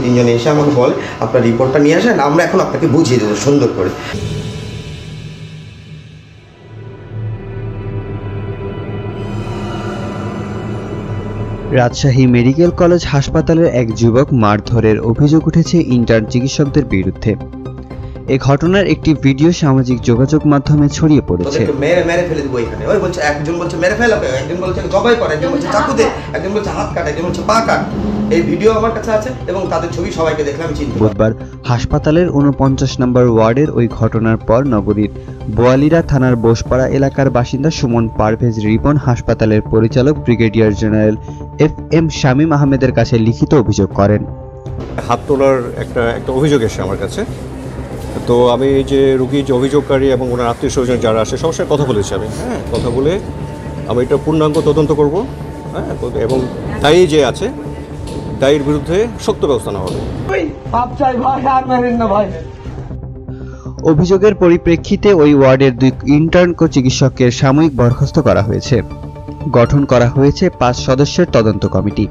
তিনজনে এসে আমাকে বলে আপনার রিপোর্টটা নিয়ে আসেন, আমরা এখন আপনাকে বুঝিয়ে দেবো সুন্দর করে। রাজশাহী মেডিকেল কলেজ হাসপাতালের এক যুবক মারধরের অভিযোগ উঠেছে ইন্টার্ন চিকিৎসকদের বিরুদ্ধে। এই ঘটনার একটি ভিডিও সামাজিক যোগাযোগ মাধ্যমে ছড়িয়ে পড়েছে। মেরে ফেলে দেবো এখানে, ওই বলছে, একজন বলছে মেরে ফেলাবে, একজন বলছে জবাই করে, একজন বলছে চাকু দে, একজন বলছে হাত কাট, একজন বলছে পা কাট। এই ভিডিও আমার কাছে আছে এবং তাদের ছবি সবাইকে দেখলাম। বুধবার হাসপাতালের 49 নম্বর ওয়ার্ডের ওই ঘটনার পর নগরীর বোয়ালিরা থানার বোসপাড়া এলাকার বাসিন্দা সুমন পারভেজ রিপন হাসপাতালের পরিচালক ব্রিগেডিয়ার জেনারেল FM শামীম আহমেদের কাছে লিখিত অভিযোগ করেন। হাত তোলার একটা অভিযোগ এসে আমার কাছে, তো আমি যে রোগী যে অভিযোগকারী এবং ওনার আত্মীয় স্বজন যারা আসে সবার সাথে কথা বলেছি আমি, কথা বলে আমি এটা পূর্ণাঙ্গ তদন্ত করব, এবং দায়ী যে আছে দায়ীর বিরুদ্ধে শক্ত ব্যবস্থা নেওয়া হবে। অভিযোগের পরিপ্রেক্ষিতে ওই ওয়ার্ডের 2 ইন্টার্ন চিকিৎসকের সাময়িক বরখাস্ত করা হয়েছে। গঠন করা হয়েছে 5 সদস্যের তদন্ত কমিটি।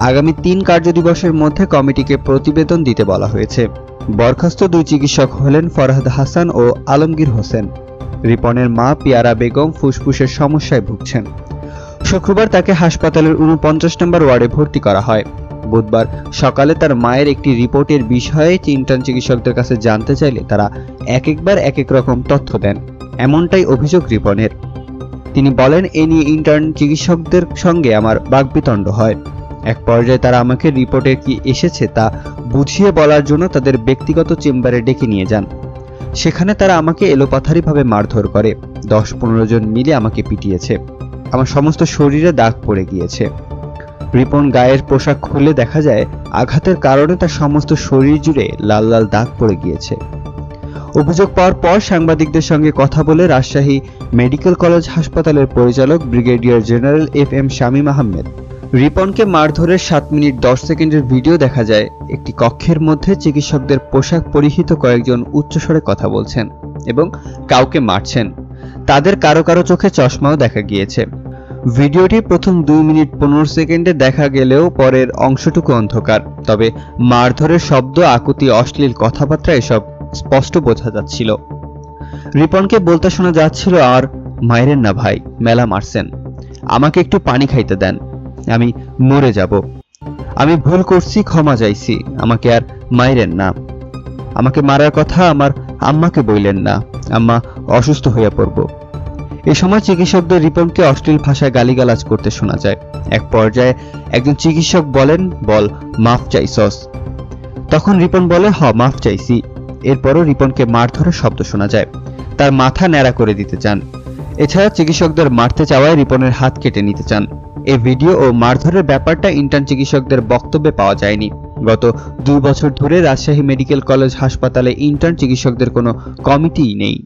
আগামী 3 কার্যদিবসের মধ্যে কমিটিকে প্রতিবেদন দিতে বলা হয়েছে। বরখাস্ত 2 চিকিৎসক হলেন ফরহাদ হাসান ও আলমগীর হোসেন। রিপনের মা পিয়ারা বেগম ফুসফুসের সমস্যায় ভুগছেন। শুক্রবার তাকে হাসপাতালের 49 নম্বর ওয়ার্ডে ভর্তি করা হয়। বুধবার সকালে তার মায়ের একটি রিপোর্টের বিষয়ে ইন্টার্ন চিকিৎসকদের কাছে জানতে চাইলে তারা একবার এক এক রকম তথ্য দেন, এমনটাই অভিযোগ রিপনের। তিনি বলেন, এ নিয়ে ইন্টার্ন চিকিৎসকদের সঙ্গে আমার বাকবিতণ্ড হয়। এক পর্যায়ে তারা আমাকে রিপোর্টে কি এসেছে তা বুঝিয়ে বলার জন্য তাদের ব্যক্তিগত চেম্বারে ডেকে নিয়ে যান। সেখানে তারা আমাকে এলোপাথারিভাবে মারধর করে। 10-15 জন মিলে আমাকে পিটিয়েছে। আমার সমস্ত শরীরে দাগ পড়ে গিয়েছে। রিপন গায়ের পোশাক খুলে দেখা যায় আঘাতের কারণে তার সমস্ত শরীর জুড়ে লাল লাল দাগ পড়ে গিয়েছে। অভিযোগ পাওয়ার পর সাংবাদিকদের সঙ্গে কথা বলে রাজশাহী মেডিকেল কলেজ হাসপাতালের পরিচালক brigadier general FM Shamim Ahmed, রিপনকে মারধরের 7 মিনিট 10 সেকেন্ডের ভিডিও দেখা যায়। একটি কক্ষের মধ্যে চিকিৎসকদের পোশাক পরিহিত কয়েকজন উচ্চস্বরে কথা বলছেন এবং কাউকে মারছেন। তাদের কারো কারো চোখে চশমাও দেখা গিয়েছে। ভিডিওটি প্রথম 2 মিনিট 15 সেকেন্ডে দেখা গেলেও পরের অংশটুকু অন্ধকার। তবে মারধরের শব্দ, আকুতি, অশ্লীল কথাবার্তা এসব স্পষ্ট বোঝা যাচ্ছিল। রিপনকে বলতে শোনা যাচ্ছিল, আর মাইরেন না ভাই, মেলা মারছেন, আমাকে একটু পানি খাইতে দেন, আমি মরে যাব, আমি ভুল করছি, ক্ষমা চাইছি, আমাকে আর মাইরেন না, আমাকে মারার কথা আমার আম্মাকে বললেন না, আম্মা অসুস্থ হয়ে পড়ব। এই সময় চিকিৎসকদের রিপনকে অশ্লীল ভাষায় গালিগালাজ করতে শোনা যায়। এক পর্যায়ে একজন চিকিৎসক বলেন, বল মাফ চাইছস। তখন রিপন বলে, হ মাফ চাইছি। এরপরও রিপনকে মারধরের শব্দ শোনা যায়। তার মাথা ন্যাড়া করে দিতে চান। এছাড়া চিকিৎসকদের মারতে চাওয়ায় রিপনের হাত কেটে নিতে চান। এই ভিডিও ও মারধরের ব্যাপারটা ইন্টার্ন চিকিৎসকদের বক্তব্যে পাওয়া যায়নি। গত 2 বছর ধরে রাজশাহী মেডিকেল কলেজ হাসপাতালে ইন্টার্ন চিকিৎসকদের কোনো কমিটিই নেই।